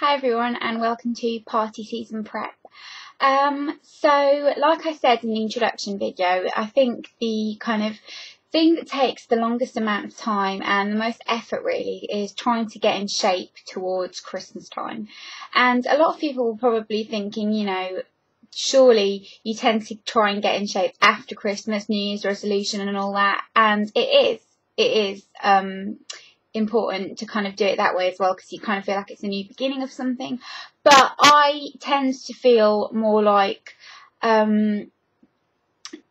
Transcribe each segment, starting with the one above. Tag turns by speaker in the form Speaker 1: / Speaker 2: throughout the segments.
Speaker 1: Hi everyone and welcome to Party Season Prep. So like I said in the introduction video, I think the kind of thing that takes the longest amount of time and the most effort really is trying to get in shape towards Christmas time. And a lot of people will probably thinking, surely you tend to try and get in shape after Christmas, New Year's resolution and all that, and it is important to kind of do it that way as well, because you kind of feel like it's a new beginning of something. But I tend to feel more like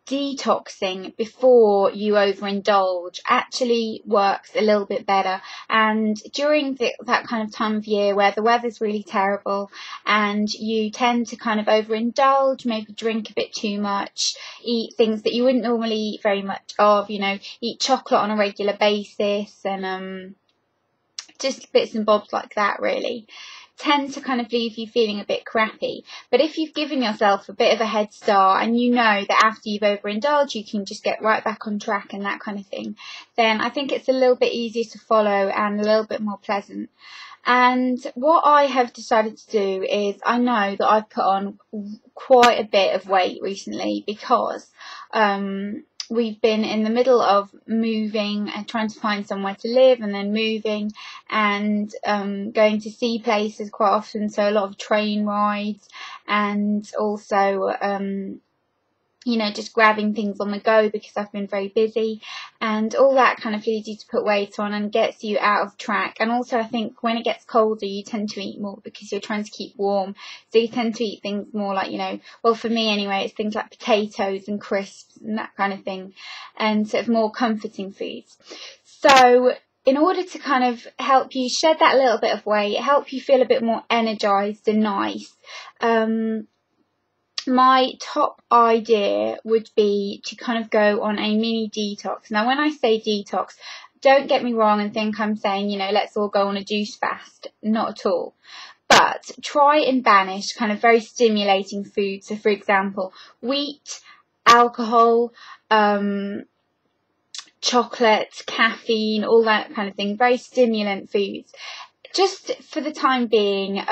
Speaker 1: detoxing before you overindulge actually works a little bit better. And during that kind of time of year where the weather's really terrible and you tend to kind of overindulge, maybe drink a bit too much, eat things that you wouldn't normally eat very much of, eat chocolate on a regular basis and just bits and bobs like that really, tend to kind of leave you feeling a bit crappy. But if you've given yourself a bit of a head start and you know that after you've overindulged you can just get right back on track and that kind of thing, then I think it's a little bit easier to follow and a little bit more pleasant. And what I have decided to do is, I know that I've put on quite a bit of weight recently because we've been in the middle of moving and trying to find somewhere to live, and then moving and going to see places quite often, so a lot of train rides and also just grabbing things on the go because I've been very busy, and all that kind of leads you to put weight on and gets you out of track. And also I think when it gets colder you tend to eat more because you're trying to keep warm, so you tend to eat things more like, well, for me anyway, it's things like potatoes and crisps and that kind of thing, and sort of more comforting foods. So in order to kind of help you shed that little bit of weight, help you feel a bit more energized and nice, my top idea would be to kind of go on a mini detox. Now, when I say detox, don't get me wrong and think I'm saying, let's all go on a juice fast. Not at all. But try and banish kind of very stimulating foods. So, for example, wheat, alcohol, chocolate, caffeine, all that kind of thing. Very stimulant foods, just for the time being,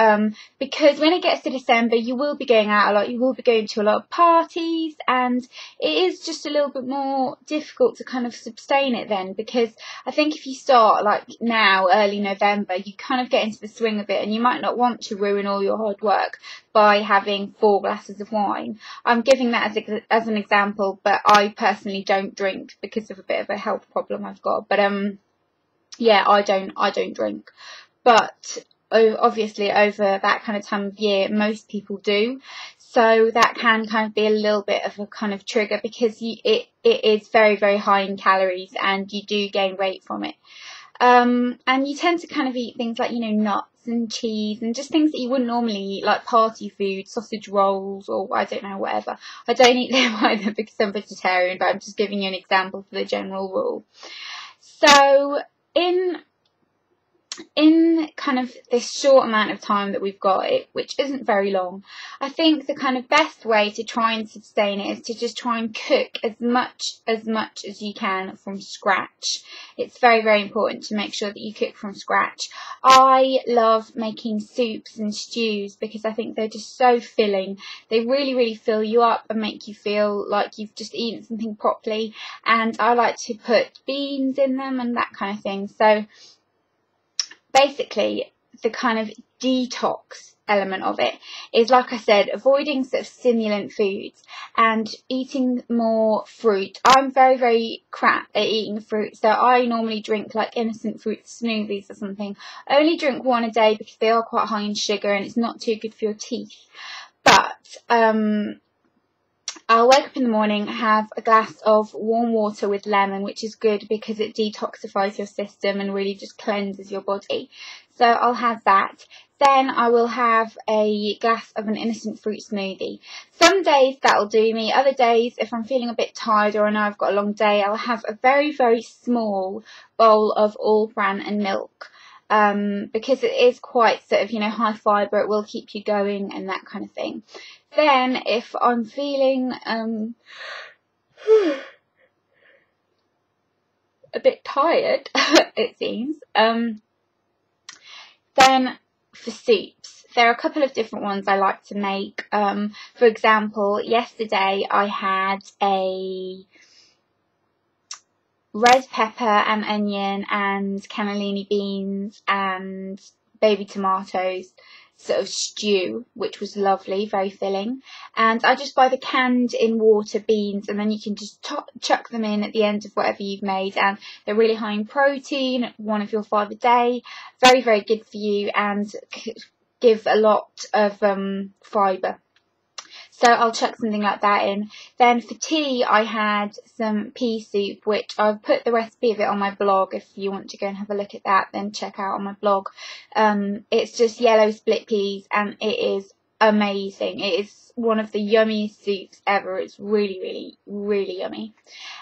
Speaker 1: because when it gets to December you will be going out a lot, you will be going to a lot of parties, and it is just a little bit more difficult to kind of sustain it then, because I think if you start like now, early November, you kind of get into the swing of it and you might not want to ruin all your hard work by having 4 glasses of wine. I'm giving that as an example, but I personally don't drink because of a bit of a health problem I've got. But yeah, I don't drink. But obviously over that kind of time of year most people do, so that can kind of be a little bit of a kind of trigger, because it is very, very high in calories and you do gain weight from it. And you tend to kind of eat things like, nuts and cheese and just things that you wouldn't normally eat, like party food, sausage rolls, or I don't know, whatever. I don't eat them either because I'm vegetarian, but I'm just giving you an example for the general rule. So in kind of this short amount of time that we've got, which isn't very long, I think the kind of best way to try and sustain it is to just try and cook as much as you can from scratch. It's very, very important to make sure that you cook from scratch. I love making soups and stews because I think they're just so filling. They really, really fill you up and make you feel like you've just eaten something properly, and I like to put beans in them and that kind of thing. So basically, the kind of detox element of it is, like I said, avoiding sort of stimulant foods and eating more fruit. I'm very, very crap at eating fruit, so I normally drink like innocent fruit smoothies or something. I only drink one a day because they are quite high in sugar and it's not too good for your teeth. But I'll wake up in the morning, have a glass of warm water with lemon, which is good because it detoxifies your system and really just cleanses your body. So I'll have that. Then I will have a glass of an innocent fruit smoothie. Some days that'll do me. Other days, if I'm feeling a bit tired or I know I've got a long day, I'll have a very, very small bowl of all bran and milk. Because it is quite sort of, high fibre, it will keep you going and that kind of thing. Then if I'm feeling a bit tired, it seems, then for soups, there are a couple of different ones I like to make. For example, yesterday I had a red pepper and onion and cannellini beans and baby tomatoes sort of stew, which was lovely, very filling. And I just buy the canned in water beans, and then you can just chuck them in at the end of whatever you've made, and they're really high in protein, 1 of your 5 a day, very, very good for you, and give a lot of fibre. So I'll chuck something like that in. Then for tea, I had some pea soup, which I've put the recipe of it on my blog. If you want to go and have a look at that, then check out on my blog. It's just yellow split peas, and it is amazing. It is one of the yummiest soups ever. It's really, really, really yummy.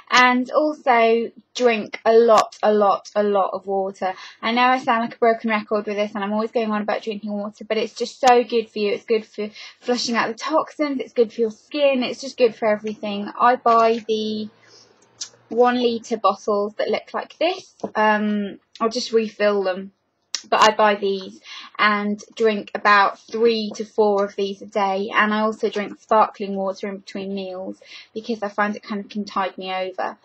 Speaker 1: And also drink a lot of water. I know I sound like a broken record with this, and I'm always going on about drinking water, but it's just so good for you. It's good for flushing out the toxins, it's good for your skin, it's just good for everything. I buy the 1 litre bottles that look like this. I'll just refill them. But I buy these and drink about 3 to 4 of these a day, and I also drink sparkling water in between meals because I find it kind of can tide me over.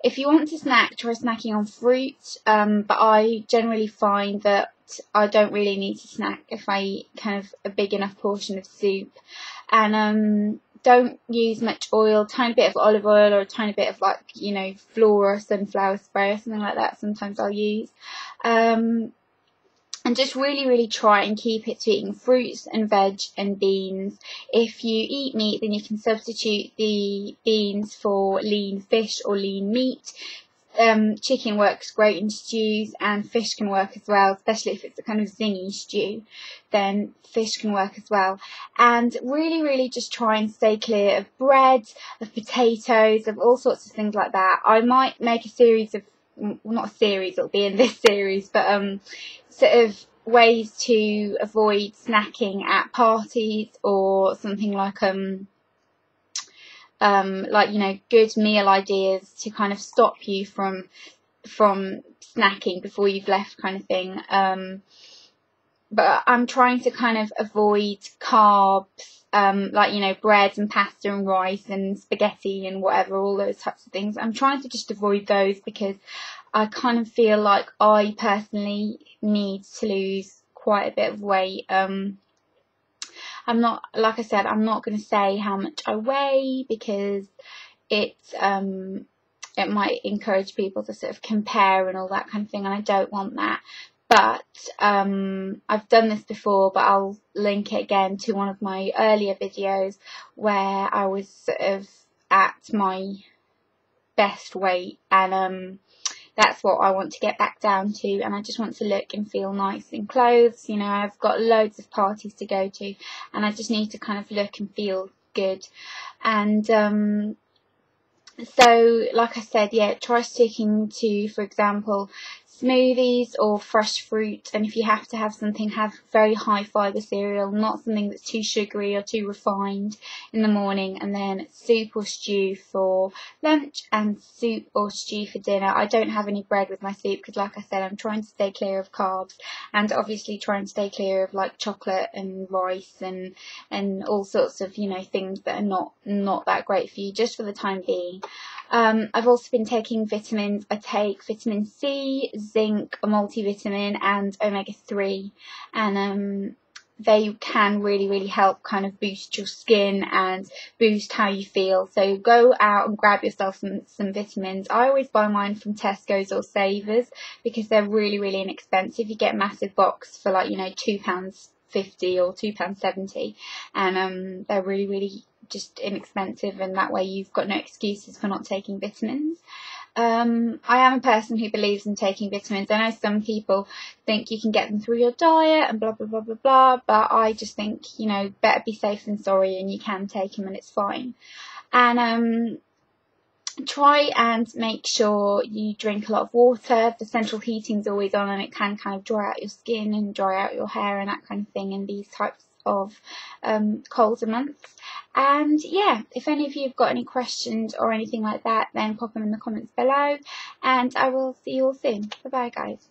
Speaker 1: If you want to snack, try snacking on fruit, but I generally find that I don't really need to snack if I eat kind of a big enough portion of soup. And don't use much oil, tiny bit of olive oil or a tiny bit of, like, you know, flora, sunflower spray or something like that sometimes I'll use. And just really, really try and keep it to eating fruits and veg and beans. If you eat meat, then you can substitute the beans for lean fish or lean meat. Chicken works great in stews, and fish can work as well, especially if it's a kind of zingy stew, then fish can work as well. And really, really just try and stay clear of bread, of potatoes, of all sorts of things like that. I might make a series of, well, not a series, it'll be in this series, but sort of ways to avoid snacking at parties, or something like you know, good meal ideas to kind of stop you from snacking before you've left, kind of thing. But I'm trying to kind of avoid carbs, like, you know, bread and pasta and rice and spaghetti and whatever, all those types of things. I'm trying to just avoid those because I kind of feel like I personally need to lose quite a bit of weight. I'm not, like I said, I'm not going to say how much I weigh because it might encourage people to sort of compare and all that kind of thing, and I don't want that. But I've done this before, but I'll link it again to one of my earlier videos where I was sort of at my best weight, and that's what I want to get back down to, and I just want to look and feel nice in clothes. You know, I've got loads of parties to go to, and I just need to kind of look and feel good. And so, like I said, yeah, try sticking to, for example, smoothies or fresh fruit, and if you have to have something, have very high fibre cereal, not something that's too sugary or too refined in the morning, and then soup or stew for lunch and soup or stew for dinner. I don't have any bread with my soup because, like I said, I'm trying to stay clear of carbs, and obviously try and stay clear of like chocolate and rice and all sorts of, you know, things that are not that great for you, just for the time being. I've also been taking vitamins. I take vitamin C, zinc, a multivitamin, and omega-3, and they can really, really help kind of boost your skin and boost how you feel. So go out and grab yourself some vitamins. I always buy mine from Tesco's or Savers because they're really, really inexpensive. You get a massive box for, like, you know, £2.50 or £2.70, and they're really, really just inexpensive, and that way you've got no excuses for not taking vitamins. I am a person who believes in taking vitamins. I know some people think you can get them through your diet and blah blah blah blah blah, but I just think, you know, better be safe than sorry, and you can take them and it's fine. And try and make sure you drink a lot of water. The central heating's always on, and it can kind of dry out your skin and dry out your hair and that kind of thing in these types of colder months. And yeah, if any of you have got any questions or anything like that, then pop them in the comments below, and I will see you all soon. Bye bye, guys.